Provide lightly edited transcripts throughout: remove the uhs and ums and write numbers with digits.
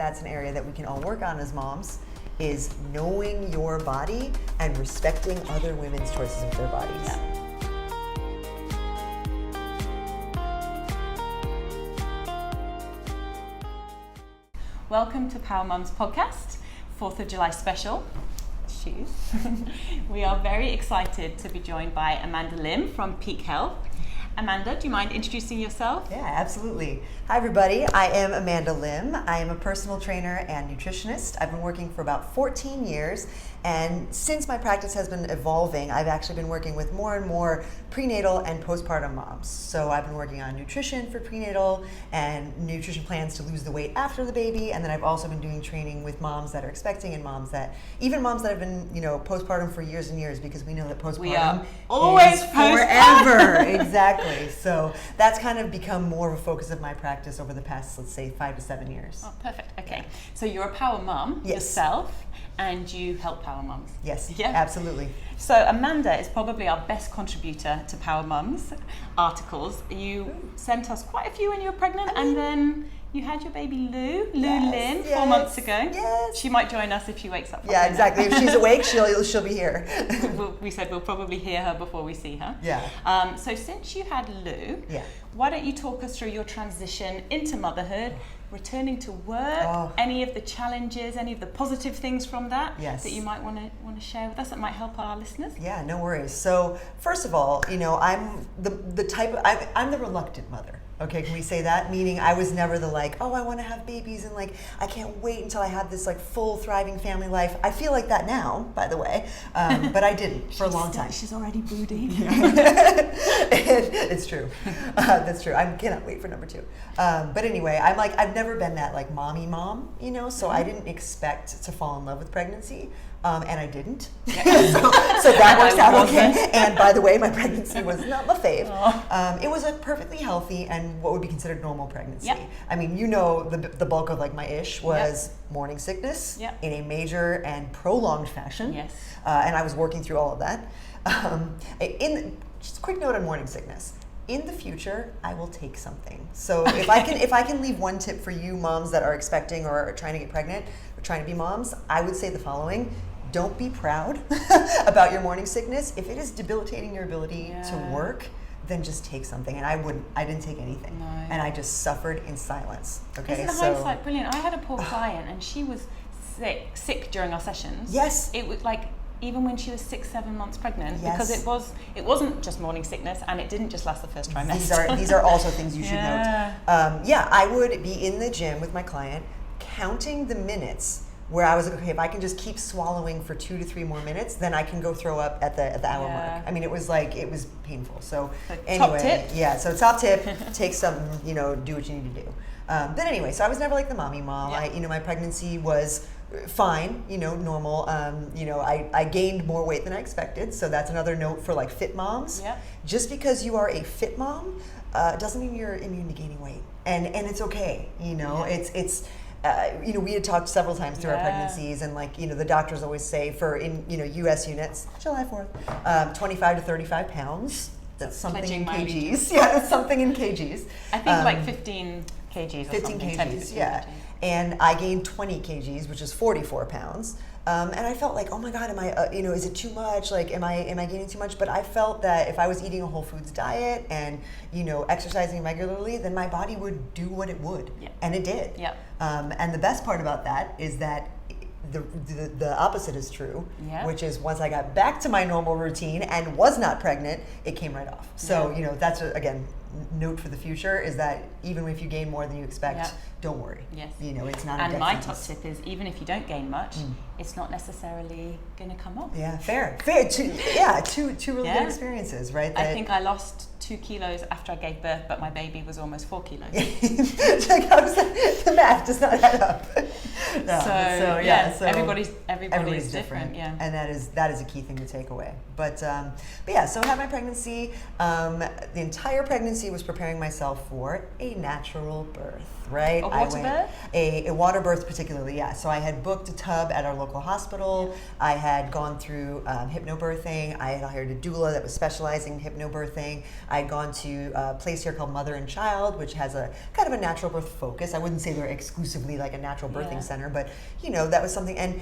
That's an area that we can all work on as moms, is knowing your body and respecting other women's choices with their bodies. Yeah. Welcome to Pwrmums podcast, 4th of July special. Shoes. We are very excited to be joined by Amanda Lim from Peak Health. Amanda, do you mind introducing yourself? Yeah, absolutely. Hi everybody, I am Amanda Lim. I am a personal trainer and nutritionist. I've been working for about 14 years, and since my practice has been evolving, I've actually been working with more and more prenatal and postpartum moms. So I've been working on nutrition for prenatal and nutrition plans to lose the weight after the baby, and then I've also been doing training with moms that are expecting and moms that have been, postpartum for years and years, because we know that postpartum always is forever. Exactly. So that's kind of become more of a focus of my practice over the past, let's say, 5 to 7 years. Oh, perfect. Okay. So you're a power mum yourself, and you help power mums. Yes, absolutely. So Amanda is probably our best contributor to Pwrmums articles. You sent us quite a few when you were pregnant, and then you had your baby Lynn 4 months ago. Yes. She might join us if she wakes up. Yeah, exactly. If she's awake, she'll be here. We said we'll probably hear her before we see her. Yeah. So since you had Lou, why don't you talk us through your transition into motherhood, returning to work, any of the challenges, any of the positive things from that that you might want to share with us that might help our listeners? Yeah, no worries. So first of all, I'm I'm the reluctant mother. Okay, can we say that? Meaning I was never the I want to have babies and I can't wait until I have this full thriving family life. I feel like that now, by the way, but I didn't for a long time. She's already brooding. It's true. That's true. I cannot wait for number 2. But anyway, I've never been that mommy mom, so I didn't expect to fall in love with pregnancy. And I didn't. so that works out okay. And by the way, my pregnancy was not my fave. It was a perfectly healthy and what would be considered normal pregnancy. Yep. I mean, the bulk of my ish was morning sickness in a major and prolonged fashion. Yes. And I was working through all of that. Just a quick note on morning sickness. In the future, I will take something. So if I can leave one tip for you moms that are expecting or are trying to get pregnant or trying to be moms, I would say the following. Don't be proud about your morning sickness. If it is debilitating your ability to work, then just take something. And I didn't take anything. No. And I just suffered in silence. Okay. Isn't hindsight brilliant? I had a poor client and she was sick during our sessions. Yes. It was even when she was 6-7 months pregnant, because it wasn't just morning sickness, and it didn't just last the first trimester. These are also things you should note. I would be in the gym with my client, counting the minutes where I was like, okay, if I can just keep swallowing for 2 to 3 more minutes, then I can go throw up at the hour mark. I mean, it was painful. So anyway, top tip. So top tip, take something, do what you need to do. But anyway, so I was never the mommy mom. My pregnancy was fine, normal. I gained more weight than I expected. So that's another note for fit moms. Yeah. Just because you are a fit mom doesn't mean you're immune to gaining weight. And it's okay, it's we had talked several times through our pregnancies, and the doctors always say for U.S. units, July 4th, 25 to 35 pounds. That's something in kgs. Yeah, that's something in kgs. I think 15 kgs or 15 something. kgs, yeah. And I gained 20 kgs, which is 44 pounds. And I felt oh my God, am I, is it too much? Am I gaining too much? But I felt that if I was eating a whole foods diet and, exercising regularly, then my body would do what it would. Yep. And it did. Yep. And the best part about that is that the opposite is true, which is once I got back to my normal routine and was not pregnant, it came right off. So, that's, again, note for the future is that even if you gain more than you expect, don't worry. Yes. It's not. And my top tip is even if you don't gain much, it's not necessarily going to come off. Yeah, fair. Two really good experiences, right? I think I lost 2 kilos after I gave birth, but my baby was almost 4 kilos. The math does not add up. So everybody's different. Yeah, and that is a key thing to take away. But yeah, so I had my pregnancy. The entire pregnancy was preparing myself for a natural birth. Right, a water birth? A water birth particularly, yeah. So I had booked a tub at our local hospital. I had gone through hypnobirthing. I had hired a doula that was specializing in hypnobirthing. I had gone to a place here called Mother and Child, which has a kind of a natural birth focus. I wouldn't say they're exclusively like a natural birthing center, but that was something.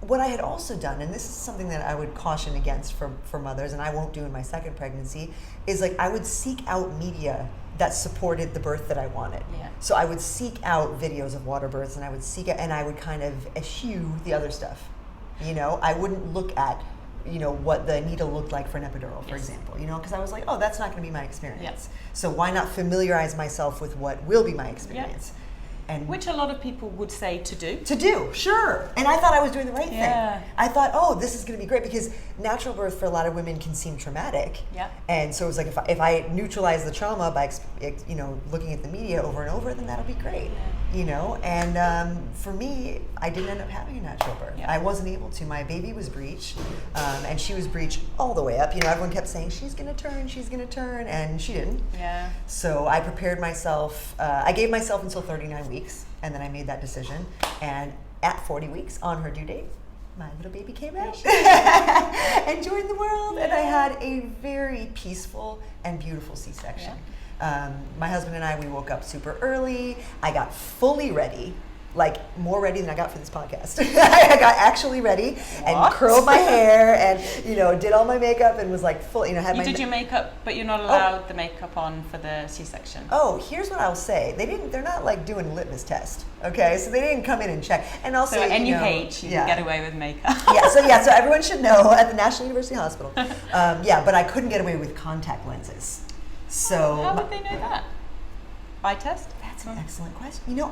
What I had also done, and this is something that I would caution against for mothers, and I won't do in my second pregnancy, is like I would seek out media that supported the birth that I wanted. Yeah. So I would seek out videos of water births, and I would kind of eschew the other stuff. I wouldn't look at what the needle looked like for an epidural, for example, because I was like, oh, that's not going to be my experience. Yes. So why not familiarize myself with what will be my experience? And which a lot of people would say to do. To do, sure. And I thought I was doing the right thing. I thought, oh, this is going to be great, because natural birth for a lot of women can seem traumatic. Yeah. And so it was like, if I neutralize the trauma by looking at the media over and over, then that'll be great. And for me, I didn't end up having a natural birth. Yeah. I wasn't able to. My baby was breeched, and she was breeched all the way up. Everyone kept saying she's going to turn, and she didn't. Yeah. So I prepared myself. I gave myself until 39 weeks. And then I made that decision. And at 40 weeks, on her due date, my little baby came out and joined the world. And I had a very peaceful and beautiful C-section. Yeah. My husband and I, we woke up super early. I got fully ready, like more ready than I got for this podcast. I got actually ready and curled my hair and did all my makeup and was like full. Had you did your makeup, but you're not allowed the makeup on for the C-section. Oh, here's what I'll say. They're not like doing a litmus test. Okay, so they didn't come in and check. And also, so at NUH, you can get away with makeup. So everyone should know at the National University Hospital. But I couldn't get away with contact lenses. So how would they know that? Eye test? That's an excellent question.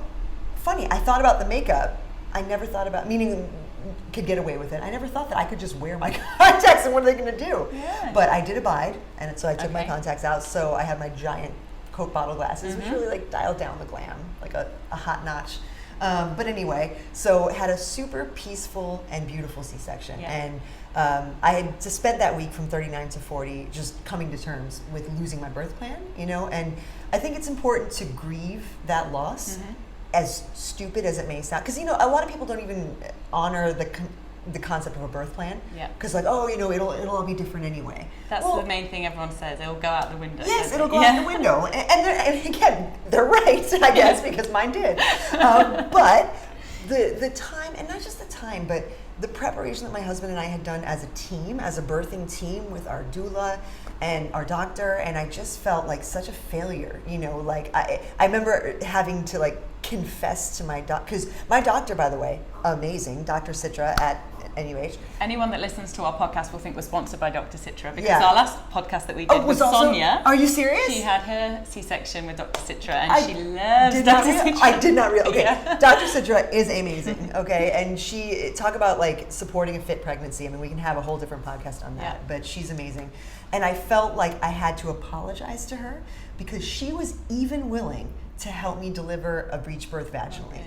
Funny, I thought about the makeup. I never thought about, meaning could get away with it. I never thought that I could just wear my contacts and what are they going to do? Yeah. But I did abide, and so I took my contacts out. So I had my giant Coke bottle glasses, which really like dialed down the glam, like a hot notch. But anyway, so had a super peaceful and beautiful C-section. Yeah. And I had to spend that week from 39 to 40 just coming to terms with losing my birth plan, and I think it's important to grieve that loss. As stupid as it may sound, because a lot of people don't even honor the concept of a birth plan. Yeah. Because it'll all be different anyway. That's the main thing everyone says. It'll go out the window. Yes, it'll go out the window, and again, they're right, I guess, because mine did. But the time, and not just the time, but the preparation that my husband and I had done as a team, as a birthing team with our doula and our doctor, and I just felt like such a failure. Like I remember having to like confess to my doctor, because my doctor, by the way, amazing, Dr. Citra at NUH. Anyone that listens to our podcast will think we're sponsored by Dr. Citra, because our last podcast that we did with Sonia. Are you serious? She had her C-section with Dr. Citra, and she loves Dr. Citra. I did not realize. Okay, Dr. Citra is amazing. Okay, and she talk about like supporting a fit pregnancy. I mean, we can have a whole different podcast on that, but she's amazing. And I felt like I had to apologize to her because she was even willing to help me deliver a breech birth vaginally.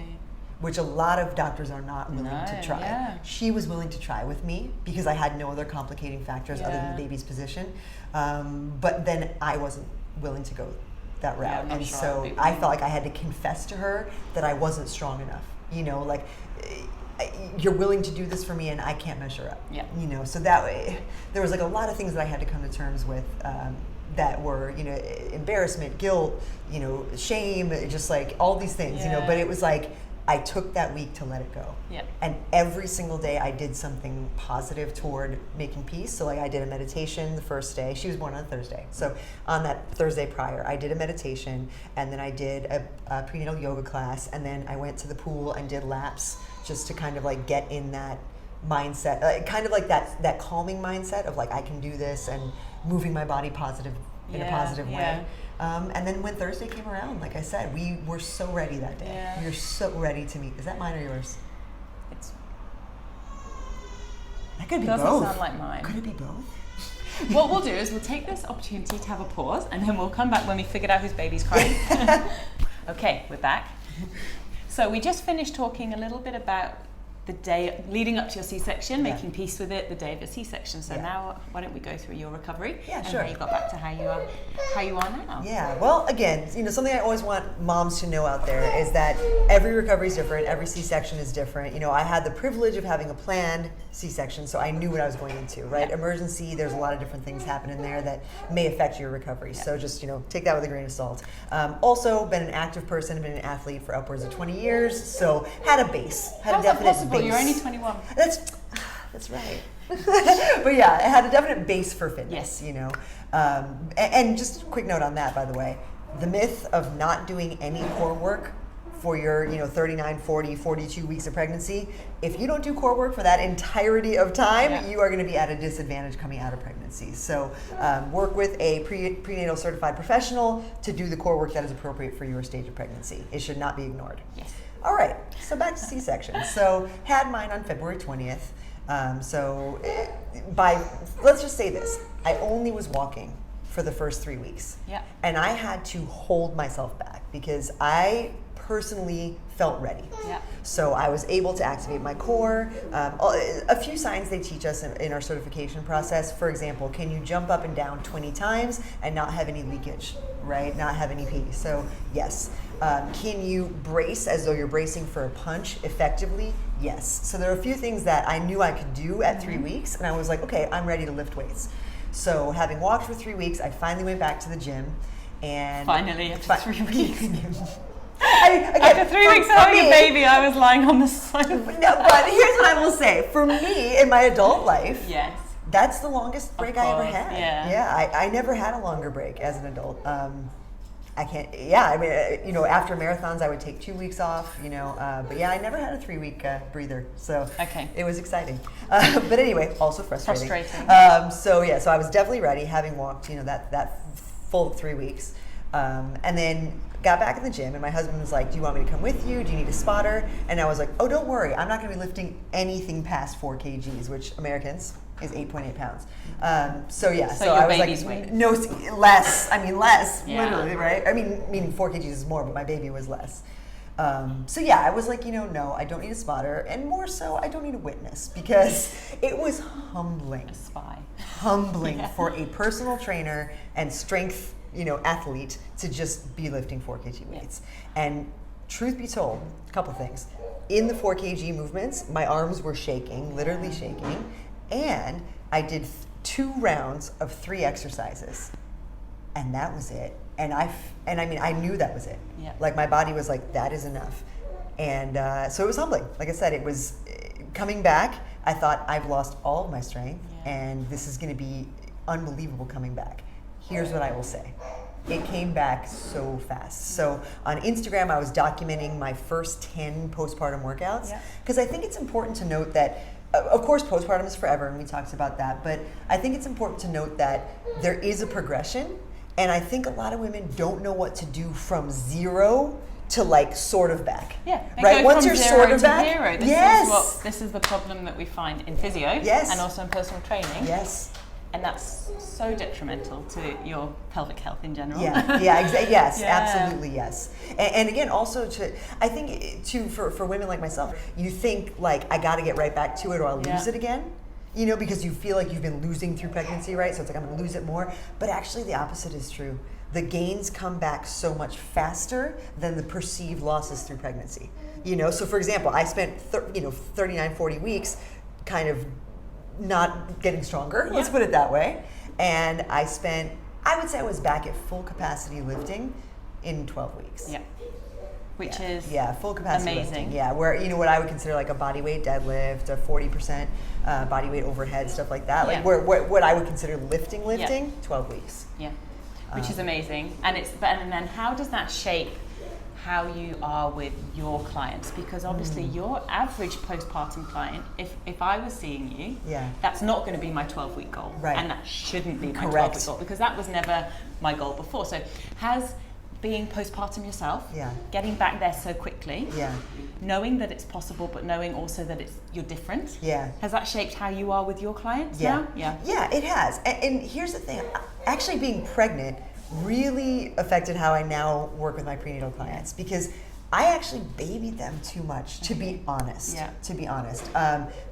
Which a lot of doctors are not willing to try. Yeah. She was willing to try with me because I had no other complicating factors other than the baby's position. But then I wasn't willing to go that route. And so I felt like I had to confess to her that I wasn't strong enough. Like, you're willing to do this for me and I can't measure up. Yeah. So that way, there was like a lot of things that I had to come to terms with that were, embarrassment, guilt, shame, just like all these things, but it was like, I took that week to let it go. Yeah. And every single day I did something positive toward making peace. So like I did a meditation the first day. She was born on Thursday. So on that Thursday prior, I did a meditation, and then I did a prenatal yoga class, and then I went to the pool and did laps just to kind of like get in that mindset, kind of like that calming mindset of like I can do this and moving my body positive in a positive way. And then when Thursday came around, like I said, we were so ready that day. Yeah. We were so ready to meet. Is that mine or yours? That could be both. Doesn't sound like mine. Could it be both? What we'll do is we'll take this opportunity to have a pause, and then we'll come back when we figured out whose baby's crying. Okay, we're back. So So we just finished talking a little bit about the day leading up to your C-section, making peace with it, the day of your C-section. So now, why don't we go through your recovery? Yeah, and sure. how you got back to how you are now. Yeah, well, again, something I always want moms to know out there is that every recovery is different, every C-section is different. I had the privilege of having a planned C-section, so I knew what I was going into, right? Yeah. Emergency, there's a lot of different things happening there that may affect your recovery. Yeah. So just, take that with a grain of salt. Also, been an active person, been an athlete for upwards of 20 years, so had a base, had How's a definite that possible? base. You're only 21. That's right. But yeah, it had a definite base for fitness, and just a quick note on that, by the way, the myth of not doing any core work for your 39, 40, 42 weeks of pregnancy, if you don't do core work for that entirety of time, you are going to be at a disadvantage coming out of pregnancy. So work with a prenatal certified professional to do the core work that is appropriate for your stage of pregnancy. It should not be ignored. Yes. All right, so back to C-section. So had mine on February 20th. Let's just say this, I only was walking for the first 3 weeks. Yeah. And I had to hold myself back because I personally felt ready. Yeah. So I was able to activate my core. A few signs they teach us in our certification process. For example, can you jump up and down 20 times and not have any leakage, right? Not have any pee. So yes. Can you brace as though you're bracing for a punch effectively? Yes. So there are a few things that I knew I could do at 3 weeks, and I was like, okay, I'm ready to lift weights. So having walked for 3 weeks, I finally went back to the gym. And finally, after 3 weeks. After 3 weeks having a baby, I was lying on the sofa. No, but here's what I will say. For me, in my adult life, yes, that's the longest break I ever had. Yeah, I never had a longer break as an adult. I can't, I mean, after marathons, I would take 2 weeks off, but yeah, I never had a 3 week breather. So it was exciting. But anyway, also frustrating. So I was definitely ready, having walked, that full 3 weeks. And then got back in the gym, and my husband was like, do you want me to come with you? Do you need a spotter? And I was like, oh, don't worry. I'm not going to be lifting anything past 4 kgs, which Americans is 8.8 pounds. So I was like, weight. No, less. I mean, less, literally, right? I mean, meaning 4 kgs is more, but my baby was less. I was like, no, I don't need a spotter, and more so, I don't need a witness, because it was humbling. A spy. Humbling for a personal trainer and strength, athlete to just be lifting 4 kg weights. And truth be told, a couple things. In the 4 kg movements, my arms were shaking, literally shaking, and I did 2 rounds of 3 exercises, and that was it. And I knew that was it. Yeah. Like, my body was like, that is enough. And so it was humbling. Like I said, it was coming back. I thought, I've lost all of my strength, and this is going to be unbelievable coming back. Here's what I will say. It came back so fast. So on Instagram, I was documenting my first 10 postpartum workouts, because I think it's important to note that, of course, postpartum is forever, and we talked about that, but I think it's important to note that there is a progression, and I think a lot of women don't know what to do from 0 to sort of back. Yeah, right. Once you're sort of back, hero. This is the problem that we find in physio, and also in personal training. Yes. And that's so detrimental to your pelvic health in general. Yes, absolutely, yes. And again, also I think for women like myself, you think I got to get right back to it or I'll lose it again. Because you feel like you've been losing through pregnancy, right? So it's like, I'm going to lose it more. But actually the opposite is true. The gains come back so much faster than the perceived losses through pregnancy. So for example, I spent 39, 40 weeks kind of not getting stronger, let's put it that way. And I would say I was back at full capacity lifting in 12 weeks. Yeah. Which is full capacity amazing. Lifting. Yeah, where what I would consider a body weight deadlift, a 40% body weight overhead, stuff like that. What I would consider lifting, 12 weeks. Yeah. Which is amazing. And then how does that shape how you are with your clients? Because obviously your average postpartum client, if I was seeing you, that's not going to be my 12-week goal. Right. And that shouldn't be my 12-week goal, because that was never my goal before. So has being postpartum yourself, getting back there so quickly, knowing that it's possible, but knowing also that you're different, has that shaped how you are with your clients now? Yeah, it has. And here's the thing, actually being pregnant really affected how I now work with my prenatal clients, because I actually babied them too much, to be honest. Yeah. To be honest,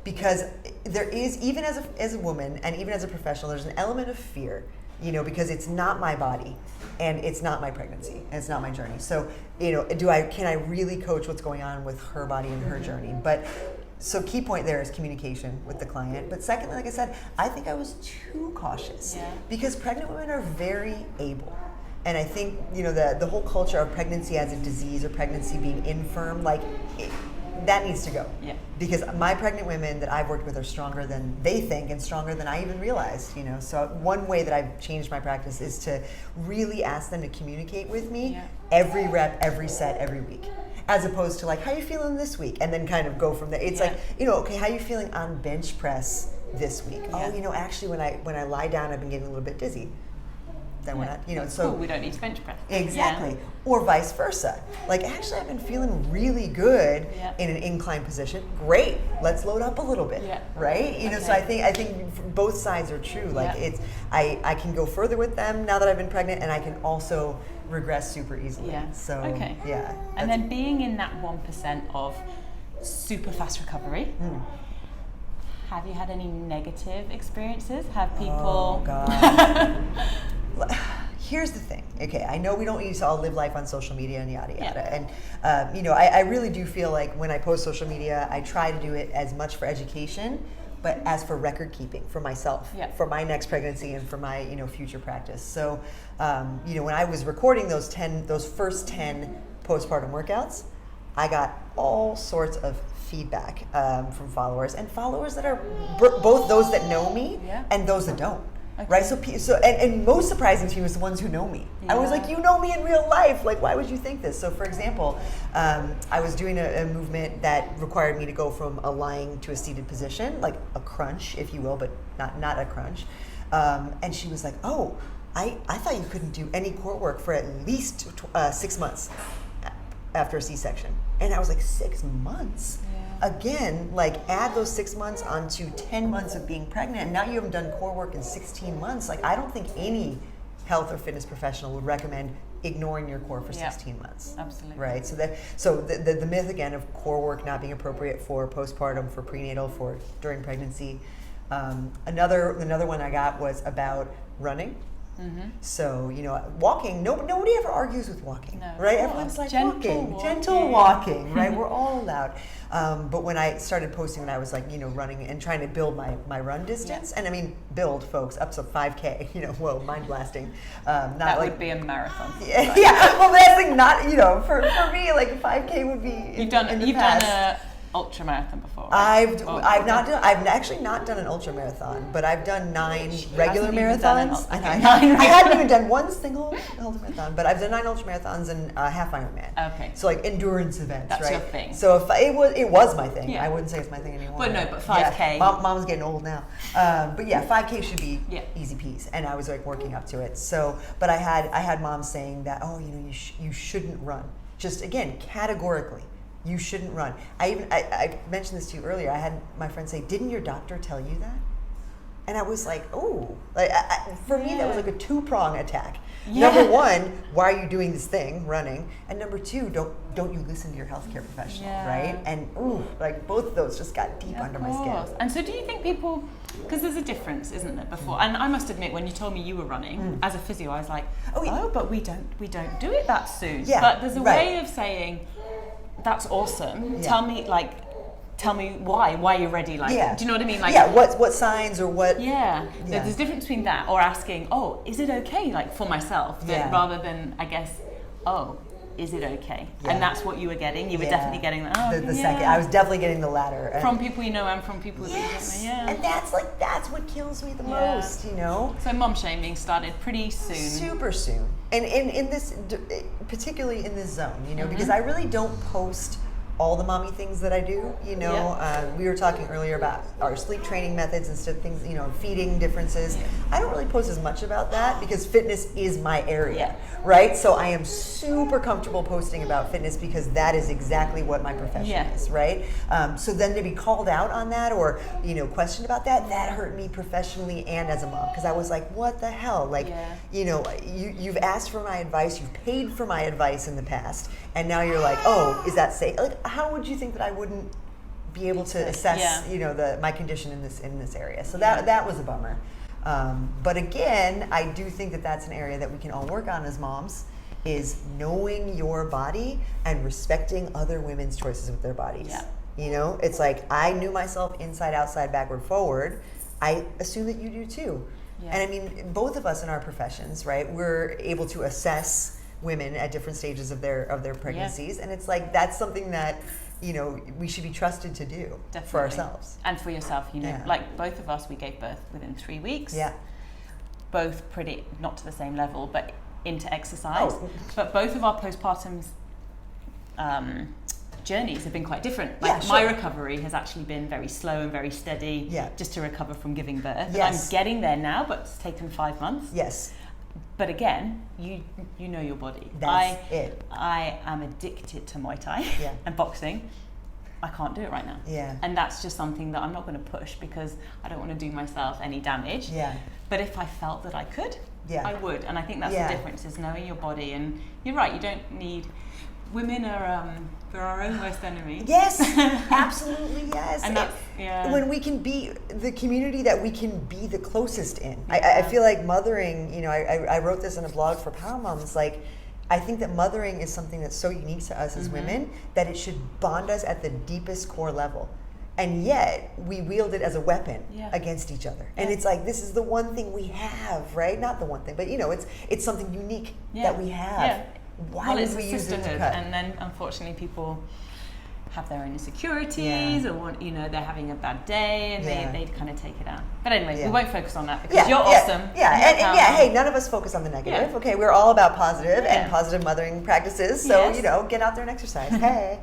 because there is, even as a woman and even as a professional, there's an element of fear, you know, because it's not my body, and it's not my pregnancy, and it's not my journey. So, you know, can I really coach what's going on with her body and her journey? But so key point there is communication with the client. But secondly, like I said, I think I was too cautious because pregnant women are very able. And I think, you know, the whole culture of pregnancy as a disease or pregnancy being infirm, like, that needs to go. Yeah. Because my pregnant women that I've worked with are stronger than they think and stronger than I even realized, you know. So one way that I've changed my practice is to really ask them to communicate with me every rep, every set, every week. As opposed to like, how are you feeling this week? And then kind of go from there. It's like, you know, okay, how are you feeling on bench press this week? Oh, you know, actually when I lie down, I've been getting a little bit dizzy. Then we're not, you know, so we don't need to bench press. Exactly. Or vice versa. Like, actually, I've been feeling really good in an incline position. Great. Let's load up a little bit. Right? You know, so I think both sides are true. Like I can go further with them now that I've been pregnant, and I can also regress super easily. So and then being in that 1% of super fast recovery. Have you had any negative experiences? Have people? Oh God. Here's the thing. Okay, I know we don't need to all live life on social media and yada yada. And you know, I really do feel like when I post social media, I try to do it as much for education, but as for record keeping for myself, for my next pregnancy and for my, you know, future practice. So, you know, when I was recording those first 10 postpartum workouts, I got all sorts of feedback from followers, and followers that are both those that know me and those that don't. Right, so and most surprising to me was the ones who know me. I was like, you know me in real life. Like, why would you think this? So, for example, I was doing a movement that required me to go from a lying to a seated position, like a crunch, if you will, but not a crunch. And she was like, oh, I thought you couldn't do any core work for at least 6 months after a C-section. And I was like, 6 months? Again, like, add those 6 months onto 10 months of being pregnant, and now you haven't done core work in 16 months. Like, I don't think any health or fitness professional would recommend ignoring your core for 16 months. Absolutely. Right? So the myth, again, of core work not being appropriate for postpartum, for prenatal, for during pregnancy. Another one I got was about running. So, you know, walking, nobody ever argues with walking, right? Everyone's like, gentle walking, right? We're all allowed. But when I started posting, when I was like, you know, running and trying to build my run distance, and I mean, build, folks, up to 5K, you know, whoa, mind blasting. Not that like, would be a marathon. Well, that's like not, you know, for me, like 5K would be You've done a ultra marathon before, right? I've actually not done an ultra marathon, but I've done 9 regular marathons. I hadn't even done one single ultra marathon, but I've done 9 ultra marathons and a half Ironman. Okay. So like endurance events, That's right? your thing. So if it was my thing. I wouldn't say it's my thing anymore. But 5K. Mom's getting old now. But 5K should be easy peas, and I was like working up to it. So, but I had moms saying that, oh, you know, you shouldn't run. Just again, categorically. You shouldn't run. I mentioned this to you earlier. I had my friend say, "Didn't your doctor tell you that?" And I was like, "Oh." Like for me, that was like a 2-prong attack. Number one, why are you doing this thing, running? And number two, don't you listen to your healthcare professional, right? And like both of those just got deep under my skin. And so, do you think people? Because there's a difference, isn't there? Before, and I must admit, when you told me you were running as a physio, I was like, oh, but we don't do it that soon. Yeah, but there's a way of saying, that's awesome. Tell me why you're ready. Like, do you know what I mean? Like, what signs or what? There's a difference between that or asking, oh, is it okay? Like for myself, rather than I guess, oh, is it okay? And that's what you were getting. You were definitely getting that. Oh, the second, I was definitely getting the latter. From people you know and from people that you don't know. And that's what kills me the most, you know. So mom shaming started pretty soon. Super soon. And in this, particularly in this zone, you know, because I really don't post all the mommy things that I do. You know, we were talking earlier about our sleep training methods and stuff, things, you know, feeding differences. I don't really post as much about that because fitness is my area, right? So I am super comfortable posting about fitness because that is exactly what my profession is, right? So then to be called out on that or, you know, questioned about that, that hurt me professionally and as a mom because I was like, what the hell? Like, you know, you've asked for my advice, you've paid for my advice in the past, and now you're like, oh, is that safe? Like, how would you think that I wouldn't be able to assess, you know, my condition in this area? So that was a bummer. But again, I do think that that's an area that we can all work on as moms, is knowing your body and respecting other women's choices with their bodies. You know, it's like I knew myself inside, outside, backward, forward. I assume that you do too. And I mean, both of us in our professions, right? We're able to assess women at different stages of their pregnancies, and it's like that's something that, you know, we should be trusted to do for ourselves and for yourself. You know, like both of us, we gave birth within 3 weeks. Both pretty not to the same level, but into exercise. But both of our postpartum journeys have been quite different. Like my recovery has actually been very slow and very steady, just to recover from giving birth. And I'm getting there now, but it's taken 5 months. But again, you know your body. That's it. I am addicted to Muay Thai and boxing. I can't do it right now. And that's just something that I'm not going to push because I don't want to do myself any damage. But if I felt that I could, I would. And I think that's the difference, is knowing your body. And you're right, you don't need... Women are they're our own worst enemy. Yes, absolutely, yes. And that's, when we can be the community that we can be the closest in. I feel like mothering, you know, I wrote this in a blog for Pwrmums, like, I think that mothering is something that's so unique to us as women that it should bond us at the deepest core level. And yet, we wield it as a weapon against each other. And it's like, this is the one thing we have, right? Not the one thing, but, you know, it's something unique that we have. Why would we use it to cut? And then, unfortunately, people have their own insecurities or want, you know, they're having a bad day and they kind of take it out. But anyway, we won't focus on that because you're awesome. Hey, none of us focus on the negative. Okay, we're all about positive and positive mothering practices. So, you know, get out there and exercise. Hey.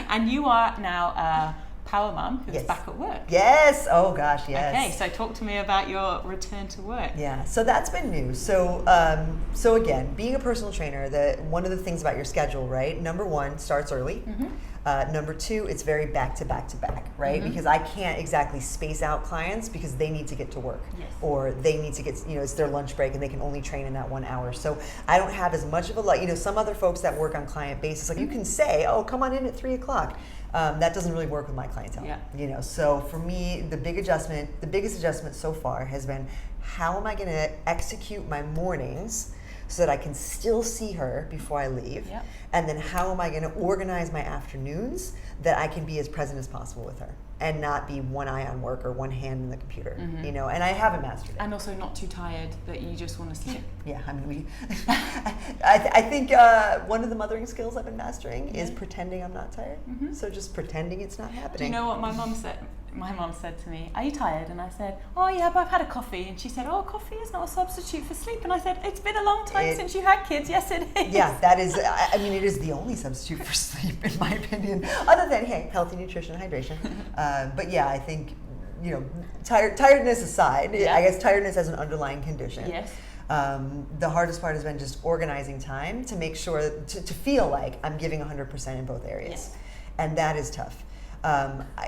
And you are now a power mom who's back at work. Yes. Oh gosh, yes. Okay, so talk to me about your return to work. Yeah, so that's been new. So so again, being a personal trainer, one of the things about your schedule, right? Number one, starts early. Number two, it's very back to back to back, right? Because I can't exactly space out clients because they need to get to work or they need to get, you know, it's their lunch break and they can only train in that 1 hour. So I don't have as much of a, you know, some other folks that work on client basis, like you can say, oh, come on in at 3 o'clock. That doesn't really work with my clientele, you know. So for me, the biggest adjustment so far has been, how am I going to execute my mornings so that I can still see her before I leave? And then how am I going to organize my afternoons that I can be as present as possible with her and not be one eye on work or one hand in the computer, you know? And I haven't mastered it. And also not too tired that you just want to sleep. I mean, I think one of the mothering skills I've been mastering is pretending I'm not tired. So just pretending it's not happening. Do you know what my mom said? My mom said to me, "Are you tired?" And I said, "Oh yeah, but I've had a coffee." And she said, "Oh, coffee is not a substitute for sleep." And I said, "It's been a long time since you had kids." Yes, it is. Yeah, that is. I mean, it is the only substitute for sleep, in my opinion. Other than healthy nutrition and hydration. But yeah, I think, you know, tiredness aside, I guess tiredness as an underlying condition. The hardest part has been just organizing time to make sure to feel like I'm giving 100% in both areas, and that is tough.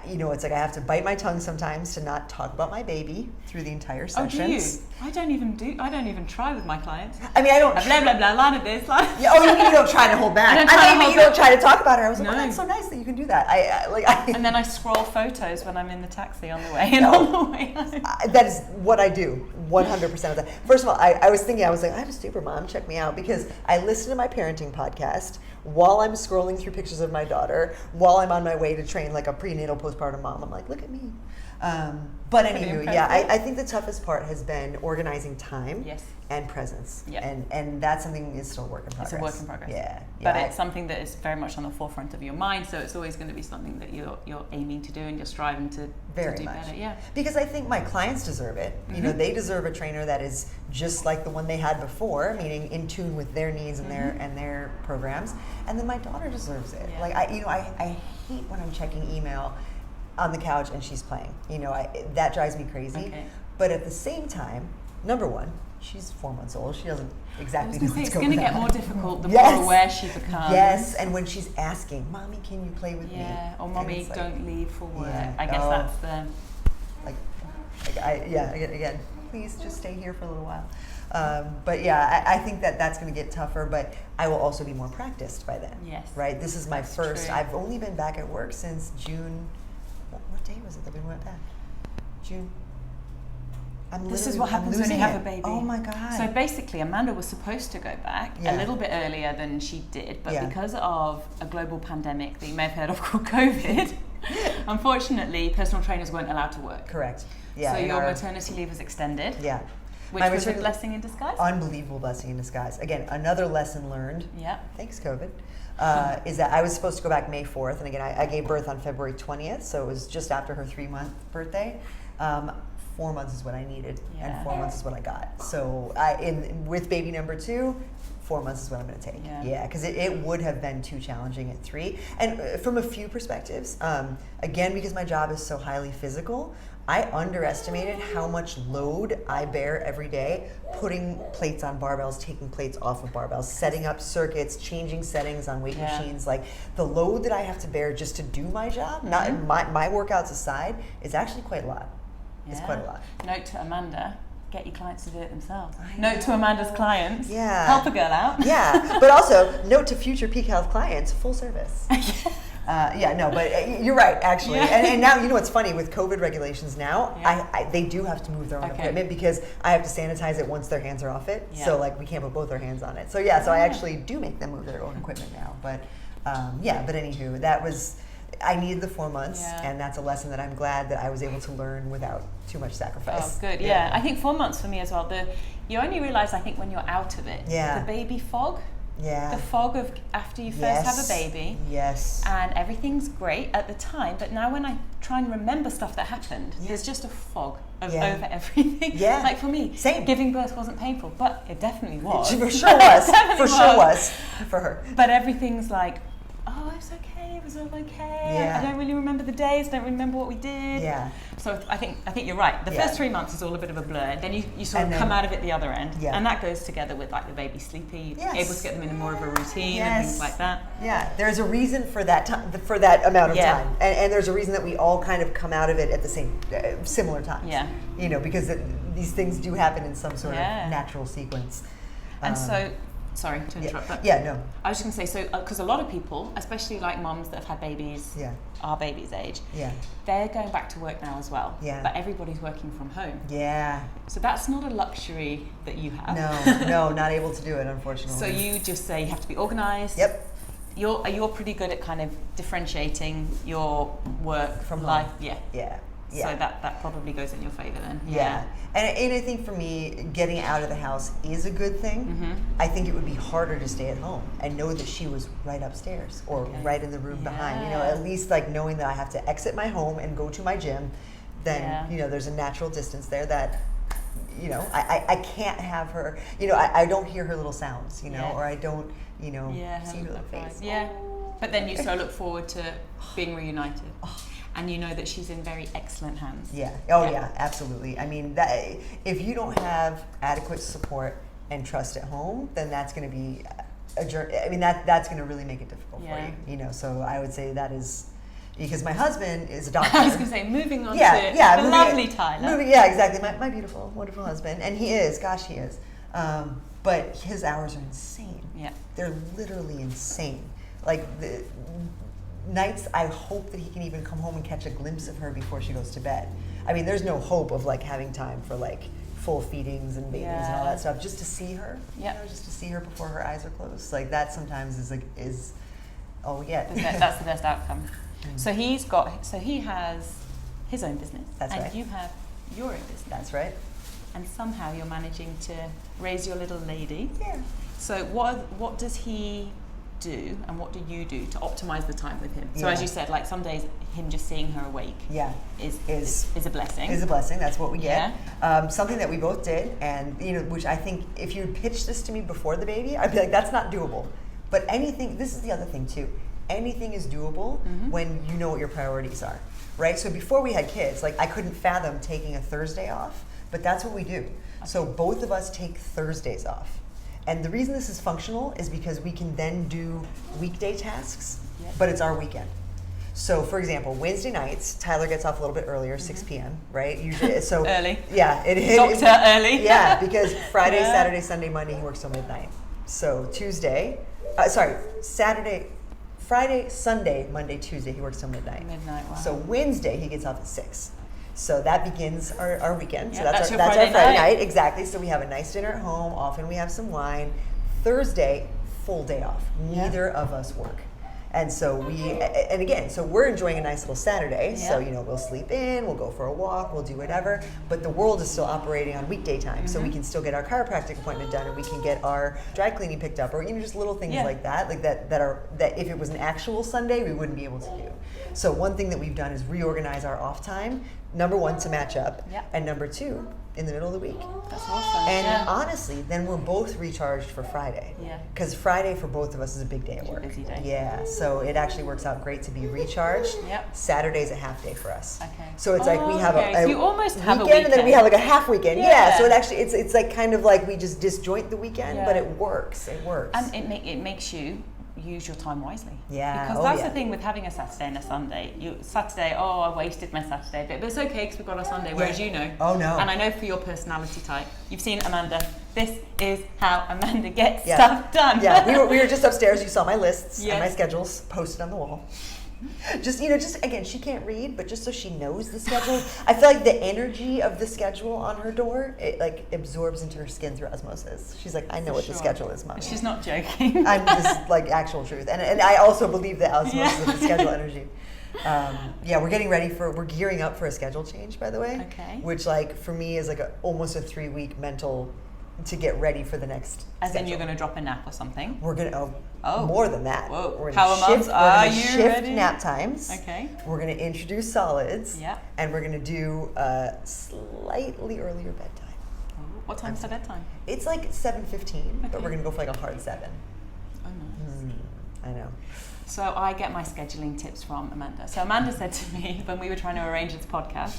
You know, it's like I have to bite my tongue sometimes to not talk about my baby through the entire sessions. Oh, do you? I don't even try with my clients. I mean, I don't. Blah blah blah. Line of this. Line. Yeah, oh, you don't try to hold back. You don't try to talk about her. I was like, oh, that's so nice that you can do that. And then I scroll photos when I'm in the taxi on the way and on the way home. That is what I do. 100% of that. First of all, I was thinking, I was like, I'm a super mom. Check me out, because I listen to my parenting podcast while I'm scrolling through pictures of my daughter, while I'm on my way to train like a prenatal postpartum mom. I'm like, look at me. But anywho, I think the toughest part has been organizing time and presence. And that's something is still a work in progress. It's a work in progress. Yeah. But it's something that is very much on the forefront of your mind, so it's always going to be something that you're aiming to do and you're striving to do better. Yeah. Because I think my clients deserve it. You know, they deserve a trainer that is just like the one they had before, meaning in tune with their needs and their programs. And then my daughter deserves it. Like I hate when I'm checking email on the couch and she's playing. You know, that drives me crazy. Okay. But at the same time, number one, she's 4 months old. She doesn't exactly know what's going on. It's going to get more difficult the more aware she becomes. Yes, and when she's asking, "Mommy, can you play with me?" Or "Mommy, don't leave for work." Yeah. I guess that's the... Again, please just stay here for a little while. But yeah, I think that's going to get tougher, but I will also be more practiced by then. Yes. Right? This is my first. True. I've only been back at work since June. What day was it that we went back? June. This is what happens when you have a baby. Oh my God. So basically, Amanda was supposed to go back a little bit earlier than she did, but because of a global pandemic that you may have heard of called COVID, unfortunately, personal trainers weren't allowed to work. Correct. Yeah. So your maternity leave was extended. Yeah. Which was a blessing in disguise. Unbelievable blessing in disguise. Again, another lesson learned. Yeah. Thanks, COVID. Is that I was supposed to go back May 4th, and again, I gave birth on February 20th, so it was just after her 3-month birthday. 4 months is what I needed, and 4 months is what I got. So with baby number 2, 4 months is what I'm going to take. Yeah, because it would have been too challenging at 3. And from a few perspectives, again, because my job is so highly physical, I underestimated how much load I bear every day, putting plates on barbells, taking plates off of barbells, setting up circuits, changing settings on weight machines. Like the load that I have to bear just to do my job, not my workouts aside, is actually quite a lot. It's quite a lot. Note to Amanda, get your clients to do it themselves. Note to Amanda's clients, yeah. Help a girl out. Yeah, but also note to future Peak Health clients, full service. But you're right, actually. And now, you know what's funny, with COVID regulations now, they do have to move their own equipment because I have to sanitize it once their hands are off it. So like we can't put both our hands on it. So so I actually do make them move their own equipment now. But but anywho, that was... I needed the 4 months, and that's a lesson that I'm glad that I was able to learn without too much sacrifice. Oh, good. Yeah. I think 4 months for me as well. You only realize, I think, when you're out of it, the baby fog. Yeah. The fog of after you first have a baby. Yes. And everything's great at the time, but now when I try and remember stuff that happened, there's just a fog over everything. Yeah. Like for me, giving birth wasn't painful, but it definitely was. For sure was. For sure was. For her. But everything's like, oh, it's okay. It was all okay. Yeah. I don't really remember the days. Don't remember what we did. Yeah. So I think you're right. The first 3 months is all a bit of a blur. Then you sort of come out of it the other end, and that goes together with like the baby sleepy, able to get them in more of a routine and things like that. Yeah. There's a reason for that time, for that amount of time, and there's a reason that we all kind of come out of it at the same similar times. Yeah. You know, because these things do happen in some sort of natural sequence. And so. Sorry to interrupt. But no. I was just going to say, so because a lot of people, especially like moms that have had babies, our baby's age, they're going back to work now as well. Yeah. But everybody's working from home. Yeah. So that's not a luxury that you have. No, not able to do it, unfortunately. So you just say you have to be organised. Yep. You're pretty good at kind of differentiating your work from life. Yeah. So that probably goes in your favour then. Yeah. And I think for me, getting out of the house is a good thing. Mm-hmm. I think it would be harder to stay at home and know that she was right upstairs or right in the room behind. You know, at least like knowing that I have to exit my home and go to my gym, then, you know, there's a natural distance there that, you know, I can't have her, you know, I don't hear her little sounds, you know, or I don't, you know, see her little face. Yeah. But then you so look forward to being reunited. And you know that she's in very excellent hands. Yeah. Oh, yeah, absolutely. I mean, that if you don't have adequate support and trust at home, then that's going to be a journey. I mean, that's going to really make it difficult for you. You know, so I would say that is because my husband is a doctor. I was going to say, moving on to the lovely Tyler. Exactly. My beautiful, wonderful husband, and he is. Gosh, he is. But his hours are insane. Yeah. They're literally insane. Like the nights I hope that he can even come home and catch a glimpse of her before she goes to bed. I mean, there's no hope of like having time for like full feedings and babies and all that stuff. Just to see her, you know, just to see her before her eyes are closed. Like that sometimes is that's the best outcome. So he has his own business. That's right. And you have your own business. That's right. and somehow you're managing to raise your little lady. Yeah. So what does he do, and what do you do to optimize the time with him? So as you said, like some days him just seeing her awake is a blessing. Is a blessing. That's what we get. Something that we both did, and which I think if you pitched this to me before the baby, I'd be like, that's not doable. But anything, this is the other thing too, anything is doable when you know what your priorities are, right? So before we had kids, like I couldn't fathom taking a Thursday off, but that's what we do. Okay. So both of us take Thursdays off. And the reason this is functional is because we can then do weekday tasks, but it's our weekend. So for example, Wednesday nights, Tyler gets off a little bit earlier, 6 p.m., right? Usually, so early. Yeah, it is. Doctor early. Yeah, because Friday, Saturday, Sunday, Monday, he works till midnight. So Friday, Sunday, Monday, Tuesday, he works till midnight. Wow. So Wednesday, he gets off at 6. So that begins our weekend. Yeah, so that's our Friday night. Exactly. So we have a nice dinner at home. Often we have some wine. Thursday, full day off. Neither of us work. And so so we're enjoying a nice little Saturday. Yeah. So, we'll sleep in, we'll go for a walk, we'll do whatever. But the world is still operating on weekday time. So we can still get our chiropractic appointment done, and we can get our dry cleaning picked up, or just little things like that, that if it was an actual Sunday, we wouldn't be able to do. So one thing that we've done is reorganize our off time. Number one, to match up, and number two, in the middle of the week. That's awesome. And honestly, then we're both recharged for Friday. Yeah. Because Friday for both of us is a big day at work. Busy day. Yeah. So it actually works out great to be recharged. Yep. Saturday's a half day for us. Okay. So it's like we have so you almost have weekend, a and then we have like a half weekend. Yeah. So it actually it's like kind of like we just disjoint the weekend, but it works. It works. And it makes you use your time wisely. Yeah. Because that's the thing with having a Saturday and a Sunday. I wasted my Saturday bit, but it's okay because we've got our Sunday, whereas Oh no. And I know for your personality type, you've seen Amanda. This is how Amanda gets stuff done. Yeah, we were just upstairs. You saw my lists and my schedules posted on the wall. Just again, she can't read, but just so she knows the schedule. I feel like the energy of the schedule on her door, it like absorbs into her skin through osmosis. She's like, I know what the schedule is, Mommy. She's not joking. I'm just like actual truth, and I also believe the osmosis of the schedule energy. We're getting ready we're gearing up for a schedule change, by the way. Okay. Which like for me is like almost a 3-week mental to get ready for the next As schedule. in you're going to drop a nap or something? We're going to, more than that. Whoa. We're Pwrmums, are you shift ready? Nap times. Okay. We're going to introduce solids. Yeah. And we're going to do a slightly earlier bedtime. What time is the bedtime? It's like 7:15, but we're going to go for like a hard 7. Oh, nice. I know. So I get my scheduling tips from Amanda. So Amanda said to me when we were trying to arrange this podcast,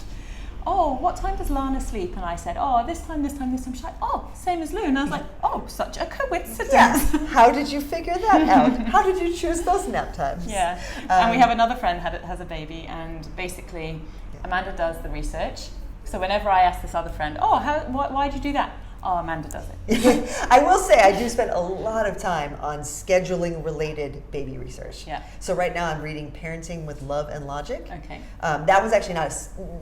what time does Lana sleep? And I said, this time. She's like, same as Lou. And I was like, such a coincidence. Yeah. How did you figure that out? How did you choose those nap times? Yeah. And we have another friend has a baby, and basically Amanda does the research. So whenever I ask this other friend, why'd you do that? Amanda does it. I will say I do spend a lot of time on scheduling related baby research. Yeah. So right now I'm reading Parenting with Love and Logic. Okay. That was actually not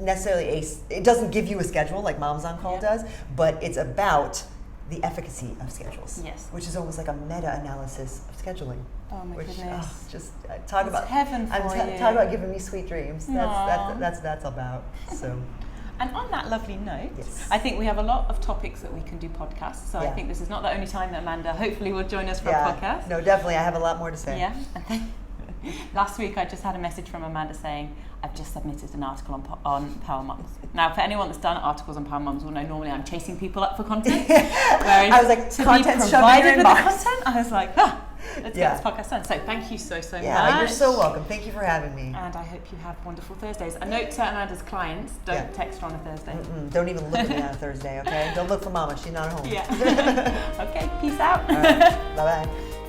necessarily it doesn't give you a schedule like Moms on Call does, but it's about the efficacy of schedules. Yes. Which is almost like a meta-analysis of scheduling. Oh my goodness. Just talk about heaven for you. Talk about giving me sweet dreams. That's about. So. And on that lovely note, I think we have a lot of topics that we can do podcasts. So I think this is not the only time that Amanda hopefully will join us for a podcast. No, definitely. I have a lot more to say. Yeah. And then last week I just had a message from Amanda saying, I've just submitted an article on Pwrmums. Now, for anyone that's done articles on Pwrmums will know normally I'm chasing people up for content. Whereas I was like, to content be provided with the content, I was like, let's get this podcast done. So thank you so much. Yeah, you're so welcome. Thank you for having me. And I hope you have wonderful Thursdays. A note to Amanda's clients, don't text her on a Thursday. Don't even look at me on a Thursday, okay? Don't look for Mama. She's not home. Yeah. Okay, peace out. All right. Bye-bye.